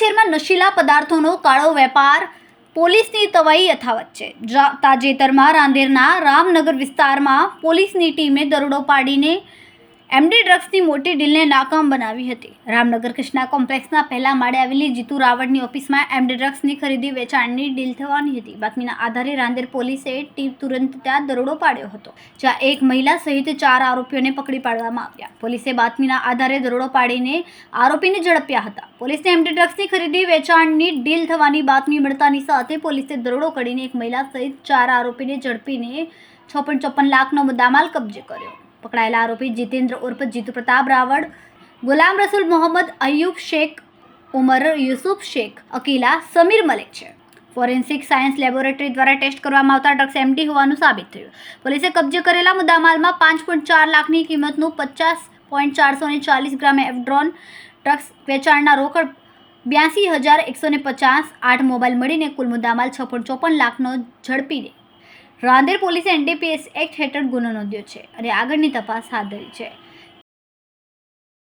શહેરમાં નશીલા પદાર્થોનો કાળો વેપાર પોલીસની તવાઈ યથાવત છે। તાજેતરમાં રાંદેરના રામનગર વિસ્તારમાં પોલીસની ટીમે દરોડો પાડીને એમડી ડ્રગ્સની મોટી ડીલને નાકામ બનાવી હતી। રામનગર કૃષ્ણા કોમ્પ્લેક્સના પહેલા માળે આવેલી જીતુ રાવળની ઓફિસમાં એમડી ડ્રગ્સની ખરીદી વેચાણની ડીલ થવાની હતી। બાતમીના આધારે રાંદેર પોલીસે ટીમ તુરંત ત્યાં દરોડો પાડ્યો હતો, જ્યાં એક મહિલા સહિત 4 આરોપીઓને પકડી પાડવામાં આવ્યા। પોલીસે બાતમીના આધારે દરોડો પાડીને આરોપીને ઝડપ્યા હતા। પોલીસને એમડી ડ્રગ્સની ખરીદી વેચાણની ડીલ થવાની બાતમી મળતાની સાથે પોલીસે દરોડો કરીને એક મહિલા સહિત 4 આરોપીને ઝડપીને 6.54 લાખનો મુદ્દામાલ કબજે કર્યો। પકડાયેલા આરોપી જીતેન્દ્ર ઉર્ફ જીતુ પ્રતાપ રાવળ, ગુલામ રસૂલ મોહમ્મદ, અયુબ શેખ, ઉમર યુસુફ શેખ, અકીલા, સમીર મલિક છે। ફોરેન્સિક સાયન્સ લેબોરેટરી દ્વારા ટેસ્ટ કરવામાં આવતા ડ્રગ્સ એમડી હોવાનું સાબિત થયું। પોલીસે કબજે કરેલા મુદ્દામાલમાં 5.4 લાખની કિંમતનું 50.440 ગ્રામ એફડ્રોન ડ્રગ્સ વેચાણના રોકડ 82,150, 8 મોબાઈલ મળીને કુલ મુદ્દામાલ 6.54 લાખનો ઝડપીને રાંદેર પોલીસે એનડીપીએસ એક્ટ હેઠળ ગુનો નોંધ્યો છે અને આગળની તપાસ હાથ ધરી છે।